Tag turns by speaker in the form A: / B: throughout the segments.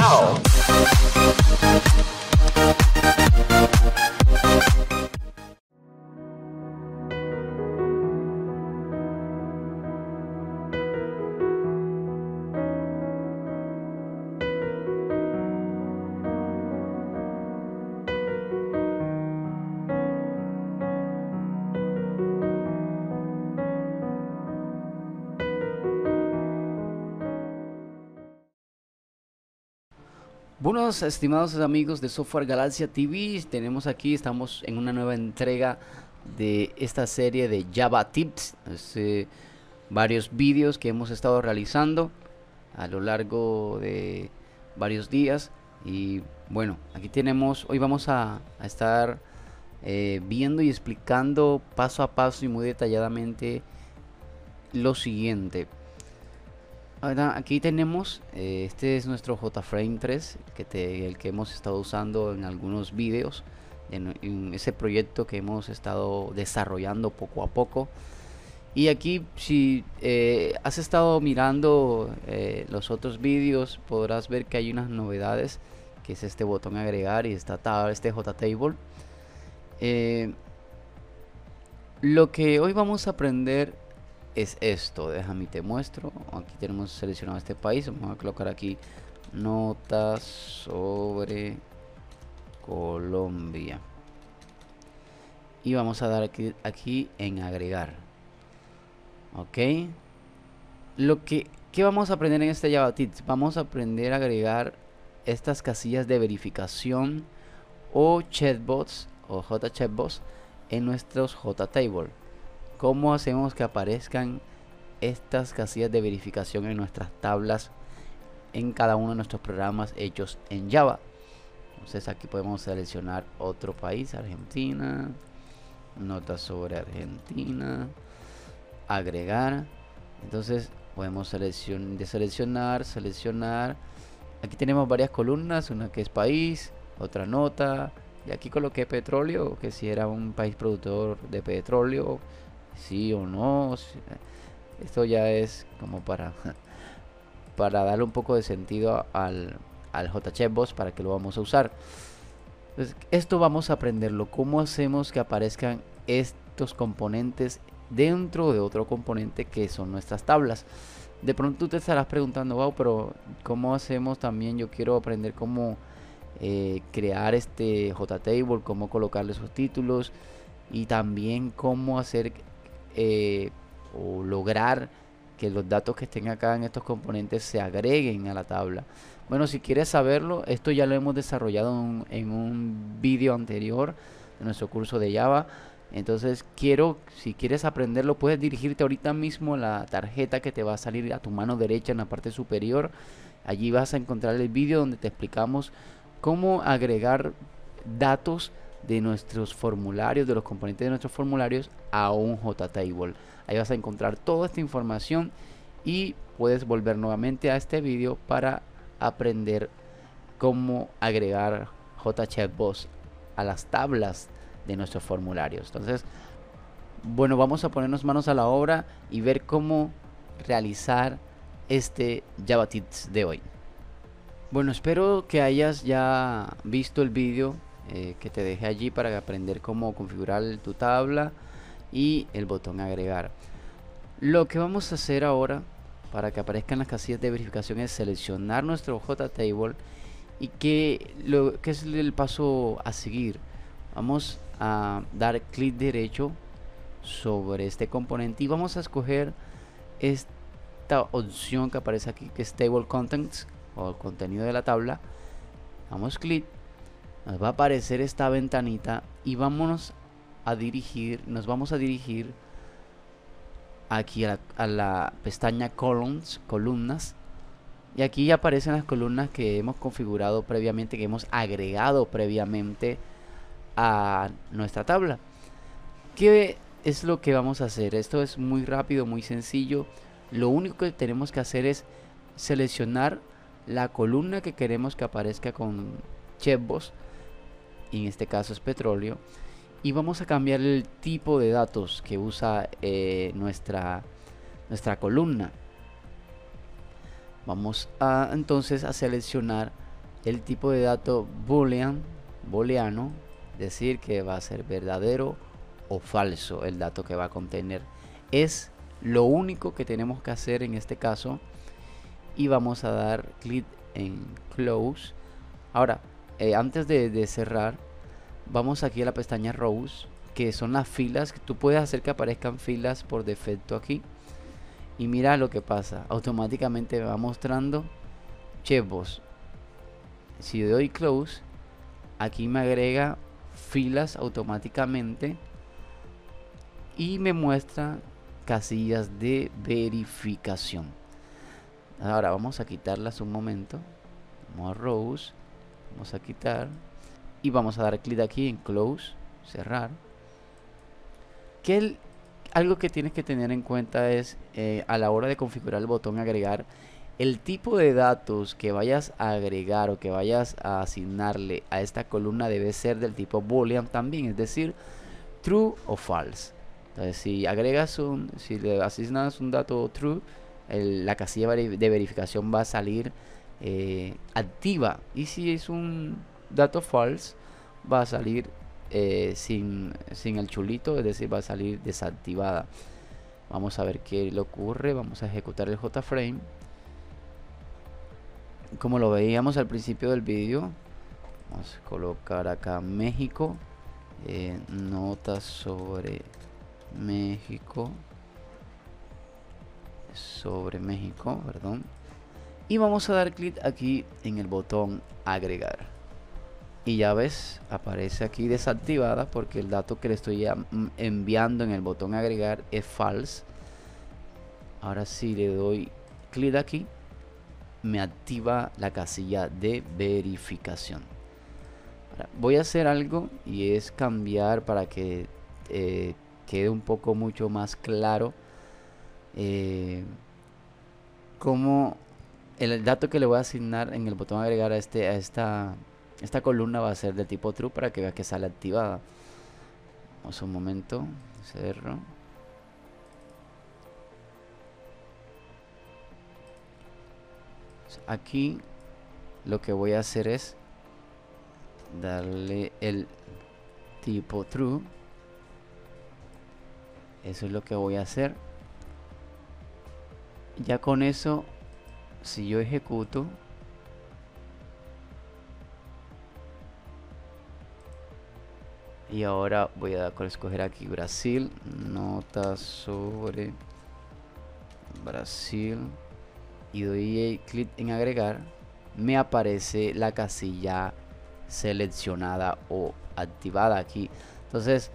A: Now.
B: Buenos estimados amigos de Software Galaxia TV, estamos en una nueva entrega de esta serie de Java Tips, varios vídeos que hemos estado realizando a lo largo de varios días. Y bueno, hoy vamos a estar viendo y explicando paso a paso y muy detalladamente lo siguiente. Ahora, aquí tenemos, este es nuestro JFrame 3, el que hemos estado usando en algunos vídeos, en ese proyecto que hemos estado desarrollando poco a poco. Y aquí, si has estado mirando los otros vídeos, podrás ver que hay unas novedades, que es este botón agregar y este JTable. Lo que hoy vamos a aprender es esto. Déjame te muestro. Aquí tenemos seleccionado este país. Vamos a colocar aquí notas sobre Colombia y vamos a dar aquí en agregar. Ok, ¿qué vamos a aprender en este Java Tips? Vamos a aprender a agregar estas casillas de verificación o chatbots o JChatbots en nuestros JTable. ¿Cómo hacemos que aparezcan estas casillas de verificación en nuestras tablas en cada uno de nuestros programas hechos en Java? Entonces aquí podemos seleccionar otro país, Argentina, notas sobre Argentina, agregar. Entonces podemos seleccionar. Aquí tenemos varias columnas, una que es país, otra nota, y aquí coloqué petróleo, que si era un país productor de petróleo, sí o no. Esto ya es como para darle un poco de sentido al JChatbots, para que lo vamos a usar. Entonces, esto vamos a aprenderlo, cómo hacemos que aparezcan estos componentes dentro de otro componente que son nuestras tablas. De pronto tú te estarás preguntando, wow, pero ¿cómo hacemos también? Yo quiero aprender cómo crear este JTable, cómo colocarle sus títulos y también cómo hacer o lograr que los datos que estén acá en estos componentes se agreguen a la tabla. Bueno, si quieres saberlo, esto ya lo hemos desarrollado en un vídeo anterior de nuestro curso de Java. Entonces si quieres aprenderlo, puedes dirigirte ahorita mismo a la tarjeta que te va a salir a tu mano derecha en la parte superior. Allí vas a encontrar el vídeo donde te explicamos cómo agregar datos de nuestros formularios, de los componentes de nuestros formularios, a un JTable. Ahí vas a encontrar toda esta información y puedes volver nuevamente a este vídeo para aprender cómo agregar JChatbots a las tablas de nuestros formularios. Entonces, bueno, vamos a ponernos manos a la obra y ver cómo realizar este Java Tips de hoy. Bueno, espero que hayas ya visto el vídeo que te dejé allí para aprender cómo configurar tu tabla y el botón agregar. Lo que vamos a hacer ahora para que aparezcan las casillas de verificación es seleccionar nuestro JTable. Y ¿qué es el paso a seguir? Vamos a dar clic derecho sobre este componente y vamos a escoger esta opción que aparece aquí, que es Table Contents o contenido de la tabla. Damos clic, nos va a aparecer esta ventanita y nos vamos a dirigir aquí a la pestaña columnas, y aquí ya aparecen las columnas que hemos configurado previamente, que hemos agregado previamente a nuestra tabla. ¿Qué es lo que vamos a hacer? Esto es muy rápido, muy sencillo. Lo único que tenemos que hacer es seleccionar la columna que queremos que aparezca con chatbots, y en este caso es petróleo, y vamos a cambiar el tipo de datos que usa nuestra columna. Vamos entonces a seleccionar el tipo de dato booleano, decir que va a ser verdadero o falso el dato que va a contener. Es lo único que tenemos que hacer en este caso, y vamos a dar clic en close. Ahora, antes de cerrar, vamos aquí a la pestaña rows, que son las filas, que tú puedes hacer que aparezcan filas por defecto aquí, y mira lo que pasa, automáticamente me va mostrando checkbox. Si doy close, aquí me agrega filas automáticamente y me muestra casillas de verificación. Ahora vamos a quitarlas un momento. Vamos a rows, vamos a quitar y vamos a dar clic aquí en close, cerrar. Algo que tienes que tener en cuenta es a la hora de configurar el botón agregar, el tipo de datos que vayas a agregar o que vayas a asignarle a esta columna debe ser del tipo boolean también, es decir, true o false. Entonces, si le asignas un dato true, la casilla de verificación va a salir activa, y si es un dato false va a salir sin el chulito, es decir, va a salir desactivada. Vamos a ver qué le ocurre. Vamos a ejecutar el JFrame. Como lo veíamos al principio del vídeo, vamos a colocar acá México, notas sobre México, perdón, y vamos a dar clic aquí en el botón agregar, y ya ves, aparece aquí desactivada porque el dato que le estoy enviando en el botón agregar es false. Ahora si le doy clic aquí, me activa la casilla de verificación. Ahora, voy a hacer algo, y es cambiar para que quede un poco mucho más claro cómo el dato que le voy a asignar en el botón agregar a esta columna va a ser de tipo true, para que vea que sale activada. Vamos un momento, cerro. Aquí lo que voy a hacer es darle el tipo true. Eso es lo que voy a hacer. Ya con eso, si yo ejecuto, y ahora voy a escoger aquí Brasil, notas sobre Brasil, y doy clic en agregar, me aparece la casilla seleccionada o activada aquí. Entonces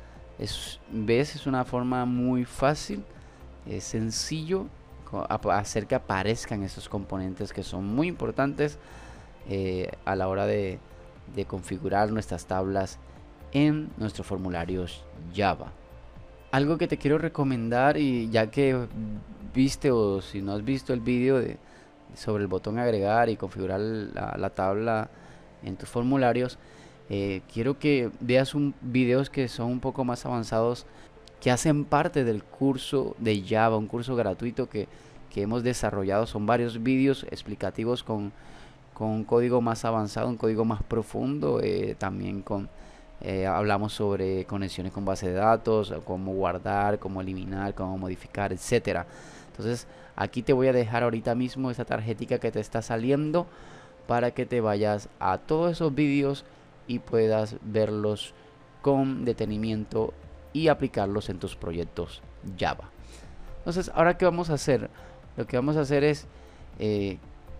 B: ves, es una forma muy fácil, es sencillo hacer que aparezcan esos componentes que son muy importantes a la hora de configurar nuestras tablas en nuestros formularios Java. Algo que te quiero recomendar, y ya que viste, o si no has visto el vídeo sobre el botón agregar y configurar la tabla en tus formularios, quiero que veas videos que son un poco más avanzados, que hacen parte del curso de Java, un curso gratuito que hemos desarrollado. Son varios vídeos explicativos con un código más avanzado, un código más profundo, también hablamos sobre conexiones con base de datos, cómo guardar, cómo eliminar, cómo modificar, etcétera. Entonces aquí te voy a dejar ahorita mismo esta tarjetita que te está saliendo, para que te vayas a todos esos vídeos y puedas verlos con detenimiento y aplicarlos en tus proyectos Java. Entonces, ahora ¿qué vamos a hacer? Lo que vamos a hacer es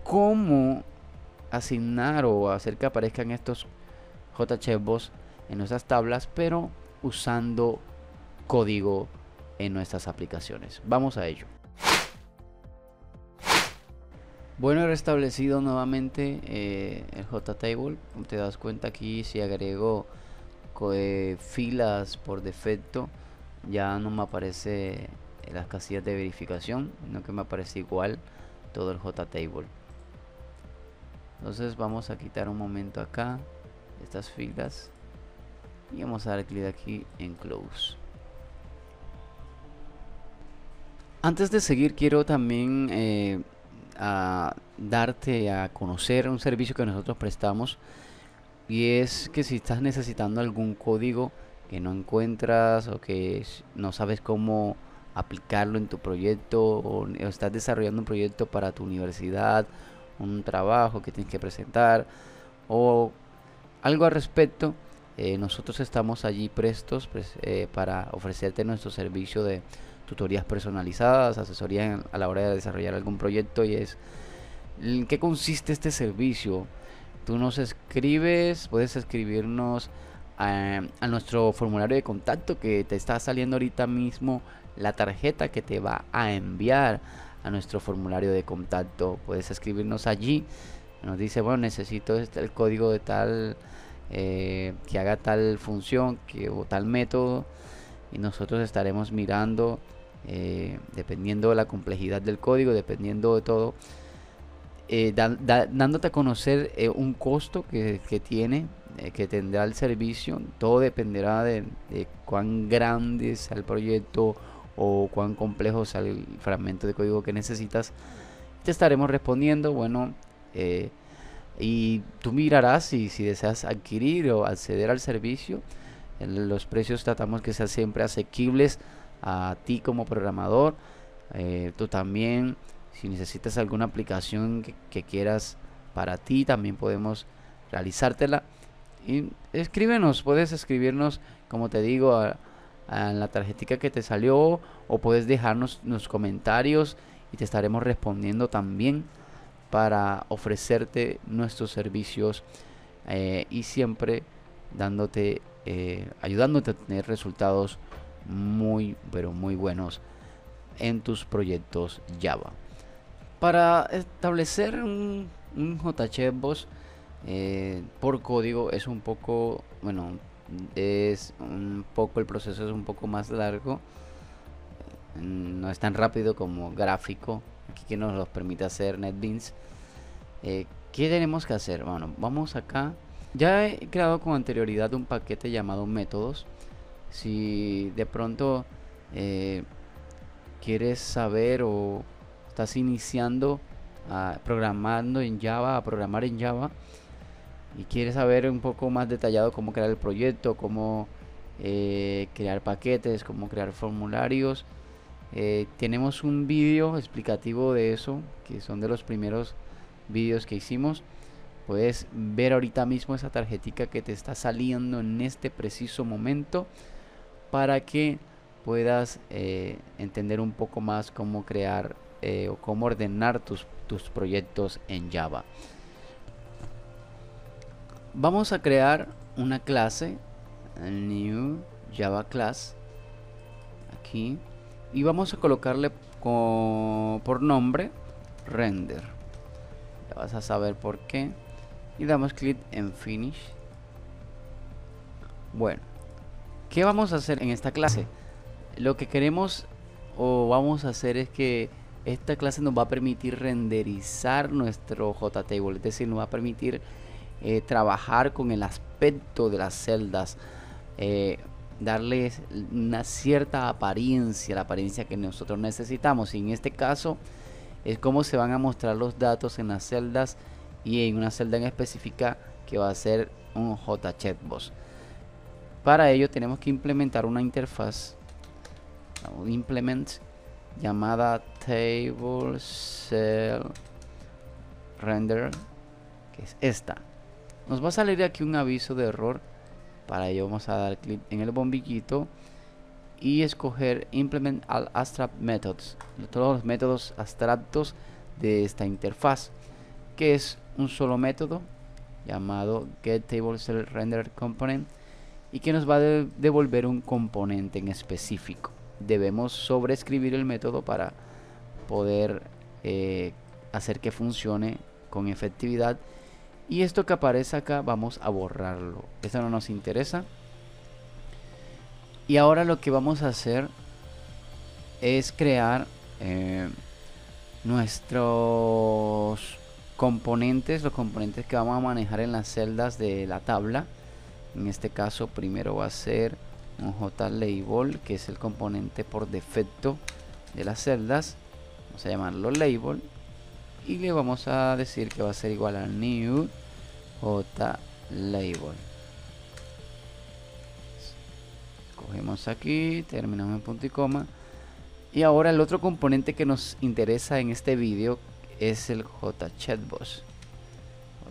B: cómo asignar o hacer que aparezcan estos JCheckbox en nuestras tablas, pero usando código en nuestras aplicaciones. Vamos a ello. Bueno, he restablecido nuevamente el JTable. Como te das cuenta, aquí si agrego filas por defecto, ya no me aparece las casillas de verificación, sino que me aparece igual todo el JTable. Entonces vamos a quitar un momento acá estas filas y vamos a dar clic aquí en close. Antes de seguir, quiero también darte a conocer un servicio que nosotros prestamos, y es que si estás necesitando algún código que no encuentras o que no sabes cómo aplicarlo en tu proyecto, o estás desarrollando un proyecto para tu universidad, un trabajo que tienes que presentar o algo al respecto, nosotros estamos allí prestos, pues, para ofrecerte nuestro servicio de tutorías personalizadas, asesoría a la hora de desarrollar algún proyecto. Y es, ¿en qué consiste este servicio? Tú nos escribes, puedes escribirnos a nuestro formulario de contacto que te está saliendo ahorita mismo, la tarjeta que te va a enviar a nuestro formulario de contacto. Puedes escribirnos allí, nos dice, bueno, necesito el código de tal, que haga tal función o tal método, y nosotros estaremos mirando, dependiendo de la complejidad del código, dependiendo de todo, dándote a conocer un costo que tiene, que tendrá el servicio. Todo dependerá de cuán grande sea el proyecto o cuán complejo sea el fragmento de código que necesitas. Te estaremos respondiendo, bueno, y tú mirarás si deseas adquirir o acceder al servicio. Los precios tratamos que sean siempre asequibles a ti como programador. Tú también, si necesitas alguna aplicación que quieras para ti, también podemos realizártela. Y puedes escribirnos, como te digo, a la tarjetita que te salió, o puedes dejarnos los comentarios y te estaremos respondiendo también para ofrecerte nuestros servicios, y siempre dándote, ayudándote a tener resultados muy, pero muy buenos en tus proyectos Java. Para establecer un JChatBot por código es un poco, bueno, el proceso es un poco más largo, no es tan rápido como gráfico, aquí que nos lo permite hacer NetBeans. ¿Qué tenemos que hacer? Bueno, vamos acá. Ya he creado con anterioridad un paquete llamado métodos. Si de pronto quieres saber o estás iniciando a programar en Java, y quieres saber un poco más detallado cómo crear el proyecto, cómo crear paquetes, cómo crear formularios, tenemos un vídeo explicativo de eso, que son de los primeros vídeos que hicimos. Puedes ver ahorita mismo esa tarjetita que te está saliendo en este preciso momento, para que puedas entender un poco más cómo crear o cómo ordenar tus proyectos en Java. Vamos a crear una clase, New Java Class, aquí, y vamos a colocarle por nombre Render. Ya vas a saber por qué. Y damos clic en Finish. Bueno, ¿qué vamos a hacer en esta clase? Lo que queremos o vamos a hacer es que esta clase nos va a permitir renderizar nuestro JTable, es decir, nos va a permitir trabajar con el aspecto de las celdas, darles una cierta apariencia, la apariencia que nosotros necesitamos. Y en este caso es cómo se van a mostrar los datos en las celdas, y en una celda en específica que va a ser un JChatBot. Para ello tenemos que implementar una interfaz, un implement, llamada Table Cell Render, que es esta. Nos va a salir aquí un aviso de error. Para ello vamos a dar clic en el bombillito y escoger Implement All Abstract Methods, todos los métodos abstractos de esta interfaz, que es un solo método llamado getTableCellRenderComponent, y que nos va a devolver un componente en específico. Debemos sobreescribir el método para poder hacer que funcione con efectividad. Y esto que aparece acá vamos a borrarlo, esto no nos interesa. Y ahora lo que vamos a hacer es crear nuestros componentes, los componentes que vamos a manejar en las celdas de la tabla. En este caso primero va a ser un JLabel, que es el componente por defecto de las celdas. Vamos a llamarlo label. y le vamos a decir que va a ser igual a new JLabel. Cogemos aquí, terminamos en punto y coma. Y ahora el otro componente que nos interesa en este vídeo es el JChatBoss.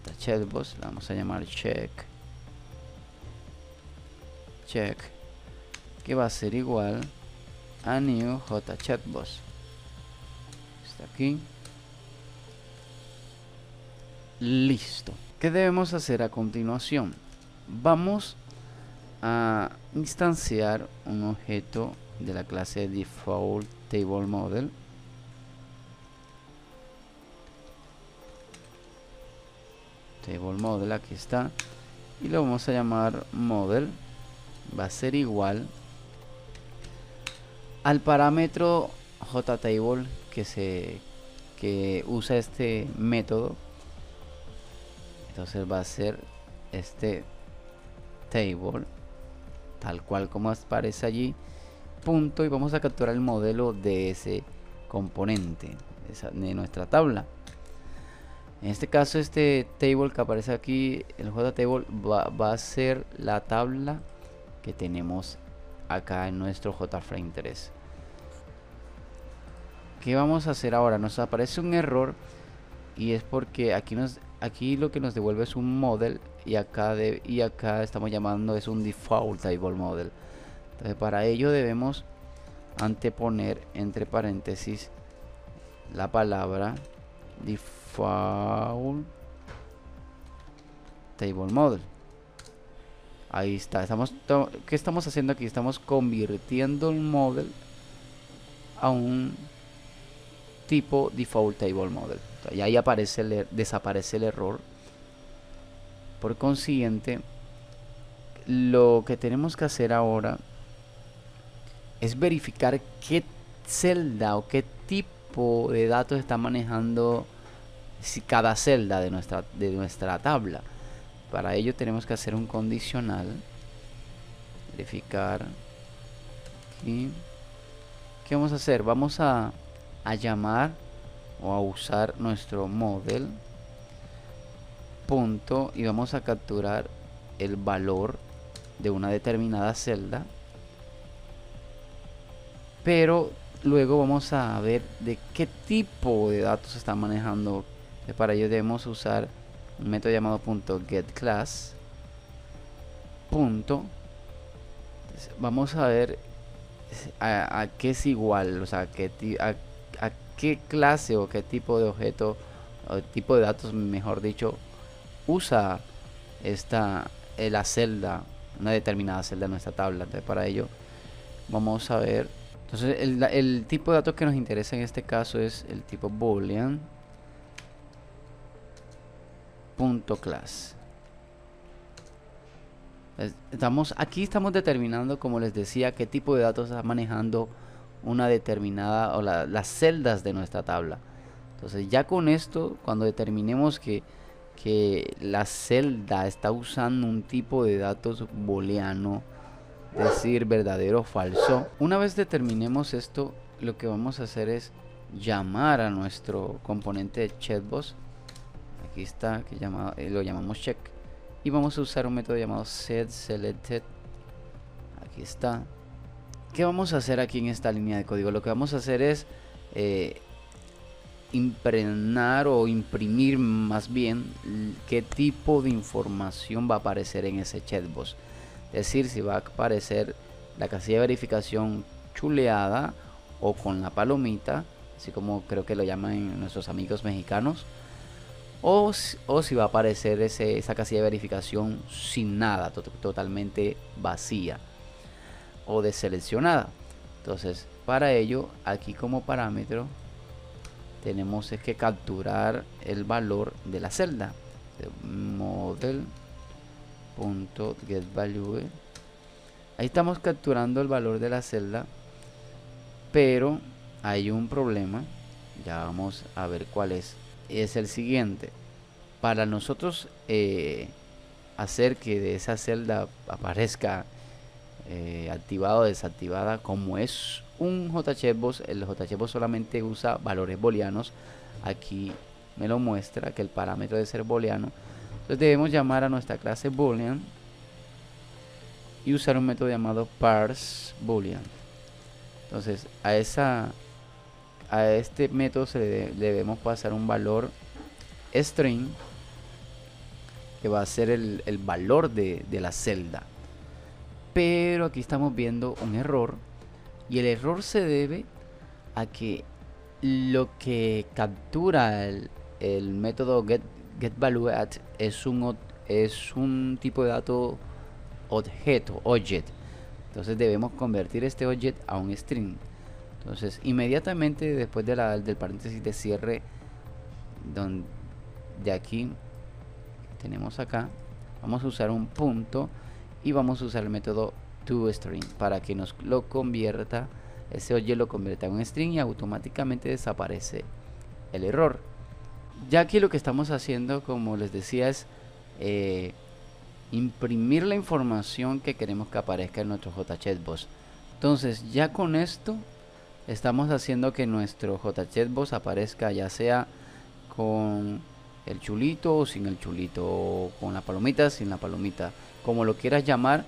B: JChatBoss, le vamos a llamar check, que va a ser igual a new JChatBoss. Está aquí. Listo. ¿Qué debemos hacer a continuación? Vamos a instanciar un objeto de la clase default table model. Aquí está, y lo vamos a llamar model. Va a ser igual al parámetro JTable que usa este método. Entonces va a ser este table tal cual como aparece allí, punto, y vamos a capturar el modelo de ese componente de nuestra tabla. En este caso, este table que aparece aquí, el JTable, va a ser la tabla que tenemos acá en nuestro JFrame 3. ¿Qué vamos a hacer ahora? Nos aparece un error, y es porque aquí lo que nos devuelve es un model, y acá estamos llamando es un default table model. Entonces, para ello debemos anteponer entre paréntesis la palabra default table model. Ahí está. ¿Qué estamos haciendo aquí? Estamos convirtiendo el model a un tipo default table model. Y ahí desaparece el error. Por consiguiente, lo que tenemos que hacer ahora es verificar qué celda o qué tipo de datos está manejando cada celda de nuestra tabla. Para ello tenemos que hacer un condicional, verificar aquí. ¿Qué vamos a hacer? Vamos a llamar o a usar nuestro model punto, y vamos a capturar el valor de una determinada celda, pero luego vamos a ver de qué tipo de datos está manejando. Para ello debemos usar un método llamado .getClass. Vamos a ver a qué es igual, o sea, a qué clase o qué tipo de objeto o tipo de datos, mejor dicho, usa la celda, una determinada celda en nuestra tabla. Entonces, para ello vamos a ver. Entonces, el tipo de datos que nos interesa en este caso es el tipo boolean .class. Aquí estamos determinando, como les decía, qué tipo de datos está manejando una determinada, o las celdas de nuestra tabla. Entonces, ya con esto, cuando determinemos que la celda está usando un tipo de datos booleano, es decir, verdadero o falso, una vez determinemos esto, lo que vamos a hacer es llamar a nuestro componente de ChatBoss. Aquí está, lo llamamos check, y vamos a usar un método llamado setSelected. Aquí está. ¿Qué vamos a hacer aquí en esta línea de código? Lo que vamos a hacer es impregnar o imprimir más bien qué tipo de información va a aparecer en ese ChatBoss. Es decir, si va a aparecer la casilla de verificación chuleada o con la palomita, así como creo que lo llaman nuestros amigos mexicanos, o si va a aparecer esa casilla de verificación sin nada, totalmente vacía o deseleccionada. Entonces, para ello, aquí como parámetro tenemos que capturar el valor de la celda. Model.getValue. Ahí estamos capturando el valor de la celda, pero hay un problema. Ya vamos a ver cuál es. Es el siguiente: para nosotros hacer que de esa celda aparezca activada o desactivada, como es un JChatBoss, el JChatBoss solamente usa valores booleanos. Aquí me lo muestra que el parámetro debe ser booleano. Entonces debemos llamar a nuestra clase boolean y usar un método llamado parse boolean. Entonces a este método debemos pasar un valor string, que va a ser el valor de la celda. Pero aquí estamos viendo un error, y el error se debe a que lo que captura el método getValueAt es un tipo de dato objeto, object. Entonces debemos convertir este object a un string. Entonces inmediatamente después del paréntesis de cierre, de aquí tenemos acá, vamos a usar un punto y vamos a usar el método toString para que nos lo convierta, ese object lo convierta en un string, y automáticamente desaparece el error. Ya aquí lo que estamos haciendo, como les decía, es imprimir la información que queremos que aparezca en nuestro JChatBoss. Entonces ya con esto estamos haciendo que nuestro JChatBoss aparezca ya sea con el chulito o sin el chulito, o con la palomita, sin la palomita, como lo quieras llamar,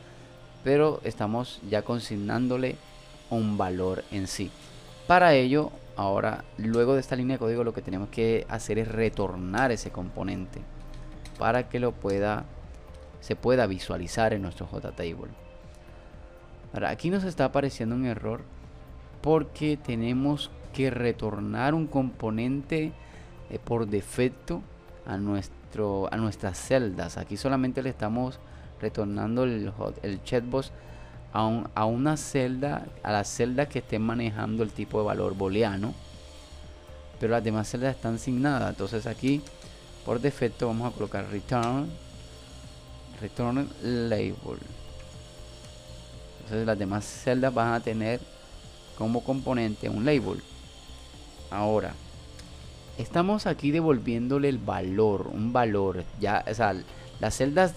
B: pero estamos ya consignándole un valor en sí. Para ello, ahora, luego de esta línea de código, lo que tenemos que hacer es retornar ese componente para que se pueda visualizar en nuestro JTable. Ahora, aquí nos está apareciendo un error porque tenemos que retornar un componente por defecto a nuestras celdas. Aquí solamente le estamos retornando el chatboss a una celda, a la celda que esté manejando el tipo de valor booleano, pero las demás celdas están sin nada. Entonces aquí por defecto vamos a colocar return label. Entonces las demás celdas van a tener como componente un label. Ahora estamos aquí devolviéndole el valor, un valor, ya, o sea, las celdas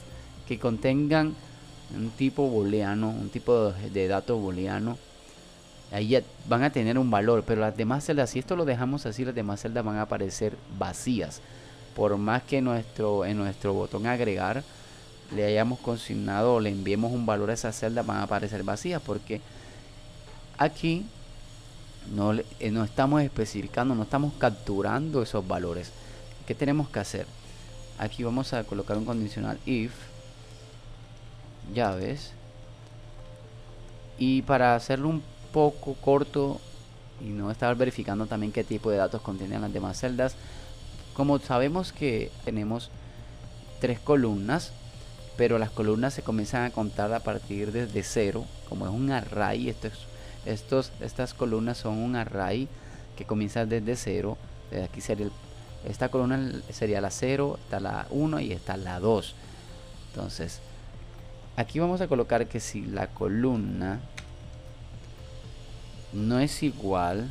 B: que contengan un tipo booleano, un tipo de dato booleano, ahí ya van a tener un valor, pero las demás celdas, si esto lo dejamos así, las demás celdas van a aparecer vacías. Por más que en nuestro botón agregar le hayamos consignado o le enviemos un valor a esas celdas, van a aparecer vacías, porque aquí no estamos especificando, no estamos capturando esos valores. ¿Qué tenemos que hacer? Aquí vamos a colocar un condicional if llaves, y para hacerlo un poco corto y no estar verificando también qué tipo de datos contienen las demás celdas, como sabemos que tenemos 3 columnas, pero las columnas se comienzan a contar a partir desde 0, como es un array. Estas columnas son un array que comienza desde 0. Aquí sería esta columna sería la 0, está la 1 y está la 2. Entonces aquí vamos a colocar que si la columna no es igual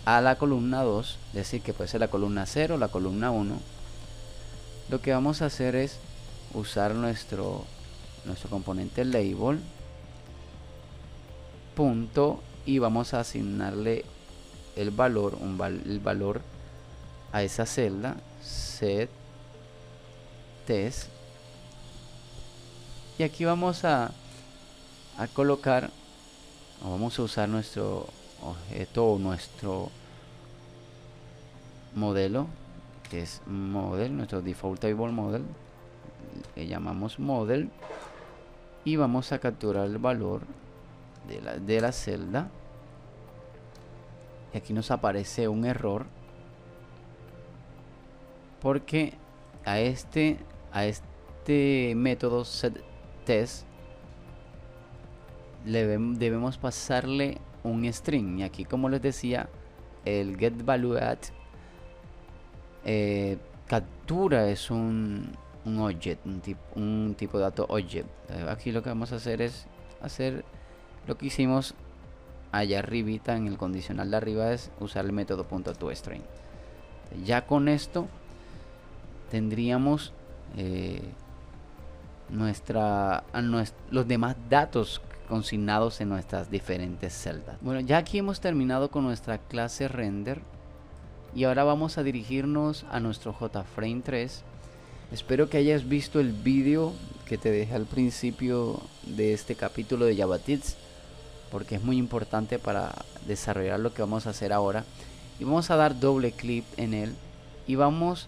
B: a la columna 2, es decir, que puede ser la columna 0 o la columna 1, lo que vamos a hacer es usar nuestro componente label punto, y vamos a asignarle el valor, el valor a esa celda, set test, y aquí vamos a colocar, o vamos a usar nuestro objeto o nuestro modelo, que es model, nuestro default table model, le llamamos model, y vamos a capturar el valor de la celda, y aquí nos aparece un error porque a este método setTest debemos pasarle un string, y aquí, como les decía, el getValueAt captura es un object, un tipo de dato object. Aquí lo que vamos a hacer es hacer lo que hicimos allá arribita en el condicional de arriba, es usar el método .toString. Ya con esto tendríamos los demás datos consignados en nuestras diferentes celdas. Bueno, ya aquí hemos terminado con nuestra clase render. Y ahora vamos a dirigirnos a nuestro JFrame 3. Espero que hayas visto el vídeo que te dejé al principio de este capítulo de JavaTips, porque es muy importante para desarrollar lo que vamos a hacer ahora. Y vamos a dar doble clic en él y vamos,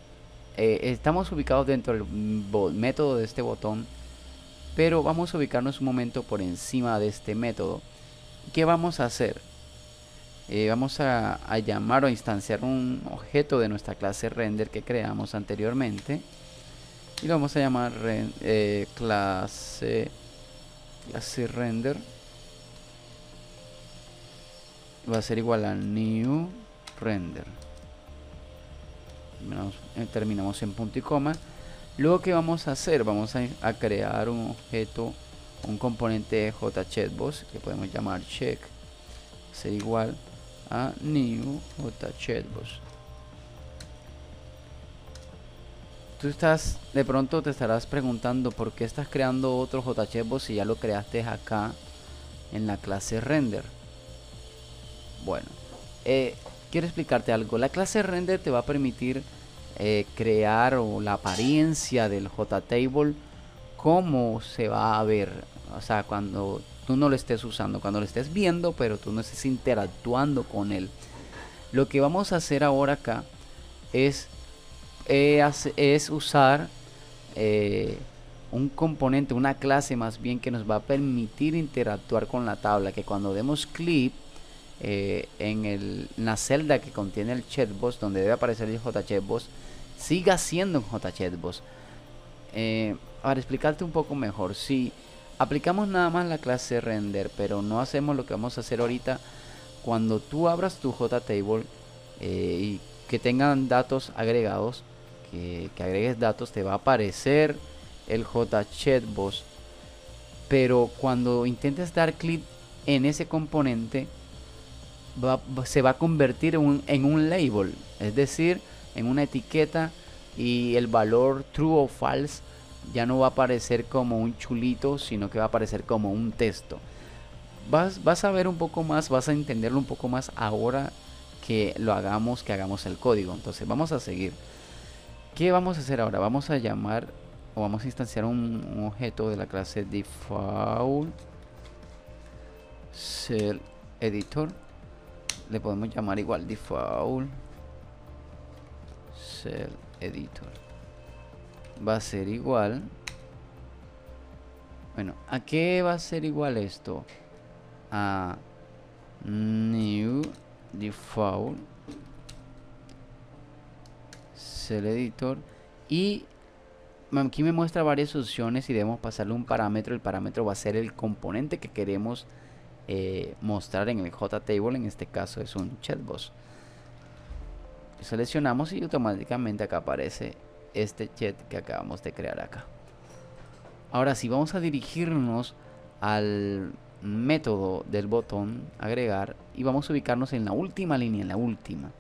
B: estamos ubicados dentro del método de este botón, pero vamos a ubicarnos un momento por encima de este método. ¿Qué vamos a hacer? Vamos a llamar o instanciar un objeto de nuestra clase render que creamos anteriormente y lo vamos a llamar clase render. Va a ser igual a new render. Terminamos en punto y coma. Luego, ¿qué vamos a hacer? Vamos a crear un objeto, un componente de JChatBoss que podemos llamar check. Va a ser igual a new JChatBoss. Tú de pronto te estarás preguntando por qué estás creando otro JChatBoss si ya lo creaste acá en la clase render. Bueno, quiero explicarte algo. La clase render te va a permitir crear la apariencia del JTable, cómo se va a ver, o sea, cuando tú no lo estés usando, cuando lo estés viendo, pero tú no estés interactuando con él. Lo que vamos a hacer ahora acá es usar un componente, una clase más bien, que nos va a permitir interactuar con la tabla, que cuando demos clic en la celda que contiene el chatboss, donde debe aparecer el JChatBoss, siga siendo un JChatBoss. Para explicarte un poco mejor, si aplicamos nada más la clase render, pero no hacemos lo que vamos a hacer ahorita, cuando tú abras tu JTable y que tengan datos agregados, que agregues datos, te va a aparecer el JChatBoss, pero cuando intentes dar clic en ese componente, se va a convertir en un label, es decir, en una etiqueta, y el valor true o false ya no va a aparecer como un chulito, sino que va a aparecer como un texto. Vas a ver un poco más, vas a entenderlo un poco más ahora que hagamos el código. Entonces vamos a seguir. ¿Qué vamos a hacer ahora? Vamos a llamar o vamos a instanciar un objeto de la clase default cell editor. Le podemos llamar igual default cell editor. Va a ser igual, bueno, ¿a qué va a ser igual esto? A new default cell editor. Y aquí me muestra varias opciones y debemos pasarle un parámetro. El parámetro va a ser el componente que queremos mostrar en el JTable. En este caso es un chatboss. Seleccionamos y automáticamente acá aparece este chat que acabamos de crear acá. Ahora sí, vamos a dirigirnos al método del botón agregar y vamos a ubicarnos en la última línea, en la última,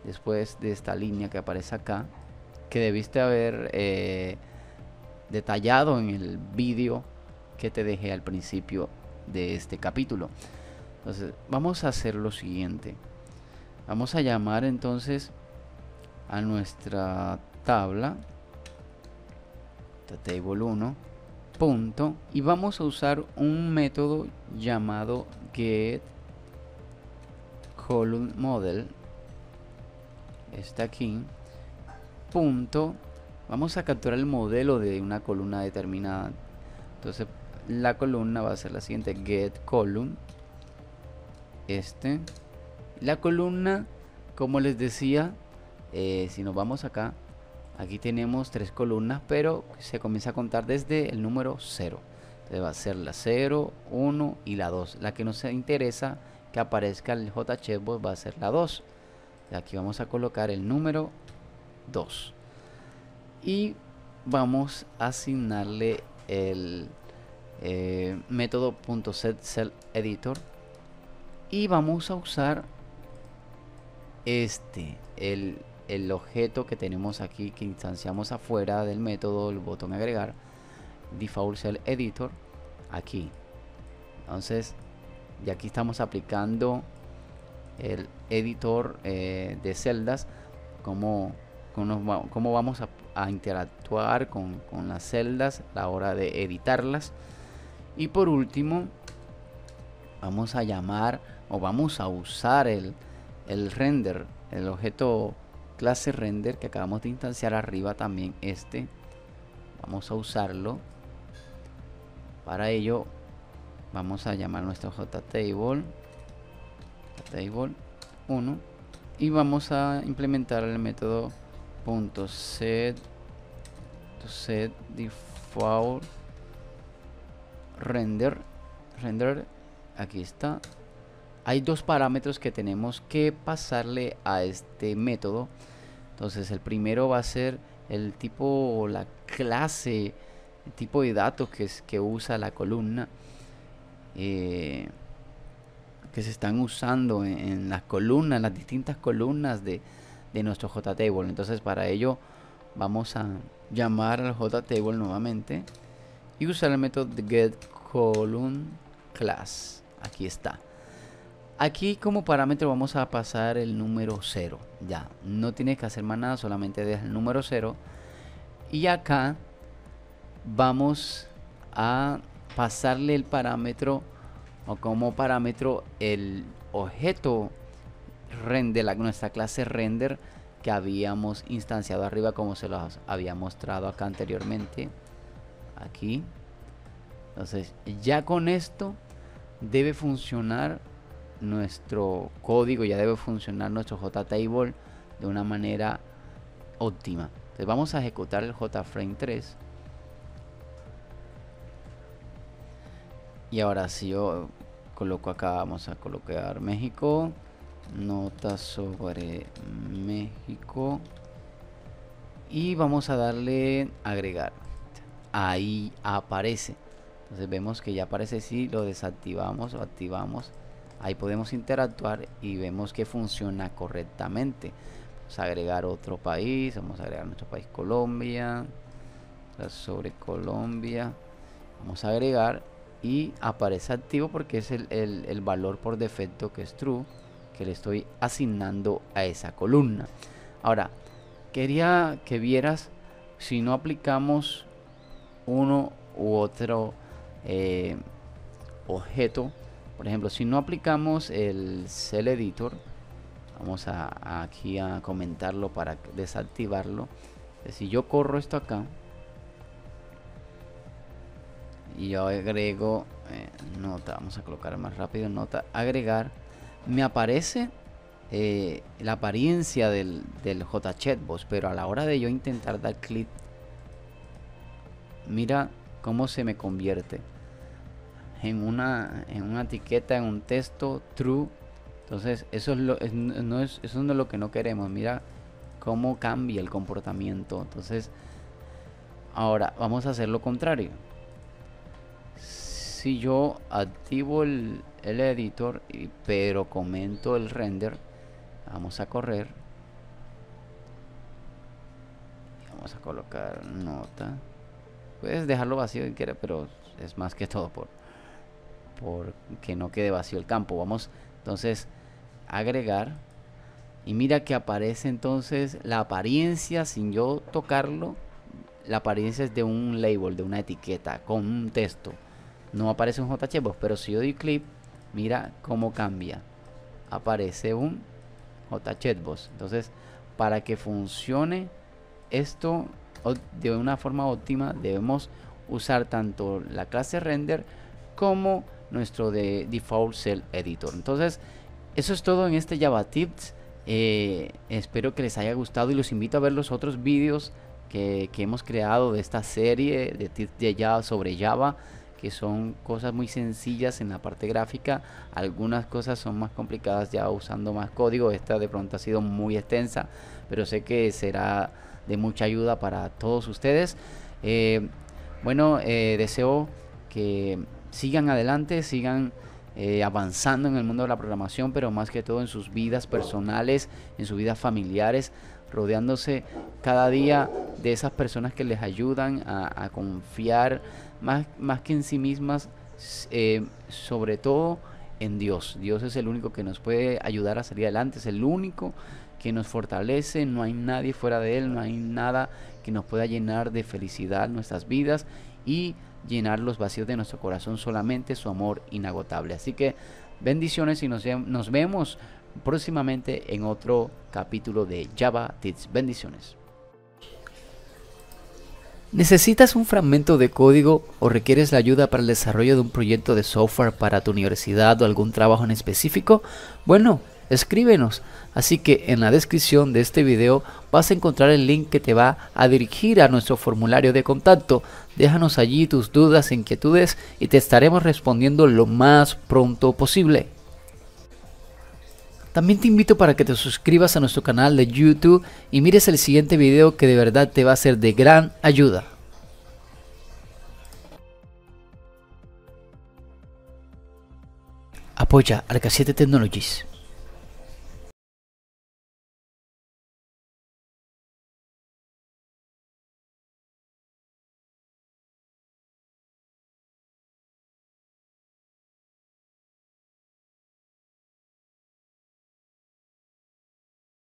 B: después de esta línea que aparece acá, que debiste haber detallado en el vídeo que te dejé al principio de este capítulo. Entonces vamos a hacer lo siguiente. Vamos a llamar entonces a nuestra tabla table 1 punto, y vamos a usar un método llamado get column model. Está aquí, punto. Vamos a capturar el modelo de una columna determinada. Entonces la columna va a ser la siguiente: get column. La columna, como les decía, si nos vamos acá, aquí tenemos 3 columnas, pero se comienza a contar desde el número 0. Entonces va a ser la 0, 1 y la 2. La que nos interesa que aparezca el JChatBoss va a ser la 2. Aquí vamos a colocar el número 2. Y vamos a asignarle el método .setCellEditor. Y vamos a usar el objeto que tenemos aquí, que instanciamos afuera del método, el botón agregar, default cell editor, aquí. Entonces, y aquí estamos aplicando editor de celdas, cómo vamos a interactuar con las celdas a la hora de editarlas. Y por último, vamos a llamar o vamos a usar el render, el objeto clase render que acabamos de instanciar arriba también. Vamos a usarlo. Para ello vamos a llamar nuestro JTable 1 y vamos a implementar el método .set default render. Aquí está. Hay dos parámetros que tenemos que pasarle a este método. Entonces el primero va a ser el tipo o la clase, el tipo de datos que usa la columna, que se están usando en las columnas, las distintas columnas de nuestro JTable. Entonces para ello vamos a llamar al JTable nuevamente y usar el método de getColumnClass. Aquí está. Aquí como parámetro vamos a pasar el número 0. Ya, no tienes que hacer más nada, solamente deja el número 0. Y acá vamos a pasarle el parámetro o como parámetro el objeto render, nuestra clase render que habíamos instanciado arriba, como se los había mostrado acá anteriormente. Aquí. Entonces ya con esto debe funcionar nuestro código, ya debe funcionar nuestro JTable de una manera óptima. Entonces vamos a ejecutar el JFrame 3 y ahora si yo coloco acá, vamos a colocar México, nota sobre México y vamos a darle agregar. Ahí aparece. Entonces vemos que ya aparece. Si lo desactivamos o activamos, ahí podemos interactuar y vemos que funciona correctamente. Vamos a agregar otro país, vamos a agregar nuestro país Colombia, sobre Colombia, vamos a agregar y aparece activo porque es el valor por defecto, que es true, que le estoy asignando a esa columna. Ahora, quería que vieras si no aplicamos uno u otro objeto. Por ejemplo, si no aplicamos el Cell Editor, vamos aquí a comentarlo para desactivarlo. Si yo corro esto acá y yo agrego nota, vamos a colocar más rápido, nota, agregar, me aparece la apariencia del JChatBox, pero a la hora de yo intentar dar clic, mira cómo se me convierte en una etiqueta, en un texto true. Entonces eso no es lo que no queremos. Mira cómo cambia el comportamiento. Entonces ahora vamos a hacer lo contrario. Si yo activo el editor pero comento el render, vamos a correr y vamos a colocar nota. Puedes dejarlo vacío si quieres, pero es más que todo por que no quede vacío el campo. Vamos entonces a agregar y mira que aparece entonces la apariencia sin yo tocarlo. La apariencia es de un label, de una etiqueta con un texto. No aparece un JChatBox, pero si yo doy clic, mira cómo cambia. Aparece un JChatBox. Entonces, para que funcione esto de una forma óptima, debemos usar tanto la clase render como nuestro de default cell editor. Entonces eso es todo en este Java Tips. Espero que les haya gustado y los invito a ver los otros vídeos que hemos creado de esta serie de tips de Java sobre Java, que son cosas muy sencillas en la parte gráfica. Algunas cosas son más complicadas ya usando más código. Esta de pronto ha sido muy extensa, pero sé que será de mucha ayuda para todos ustedes. Deseo que sigan adelante, sigan avanzando en el mundo de la programación, pero más que todo en sus vidas personales, en sus vidas familiares, rodeándose cada día de esas personas que les ayudan a confiar más que en sí mismas, sobre todo en Dios. Dios es el único que nos puede ayudar a salir adelante, es el único que nos fortalece, no hay nadie fuera de Él, no hay nada que nos pueda llenar de felicidad nuestras vidas y llenar los vacíos de nuestro corazón, solamente su amor inagotable. Así que bendiciones y nos vemos próximamente en otro capítulo de Java Tips. Bendiciones. ¿Necesitas un fragmento de código o requieres la ayuda para el desarrollo de un proyecto de software para tu universidad o algún trabajo en específico? Bueno, escríbenos. Así que en la descripción de este video vas a encontrar el link que te va a dirigir a nuestro formulario de contacto. Déjanos allí tus dudas e inquietudes y te estaremos respondiendo lo más pronto posible. También te invito para que te suscribas a nuestro canal de YouTube y mires el siguiente video que de verdad te va a ser de gran ayuda. Apoya Arca 7 Technologies.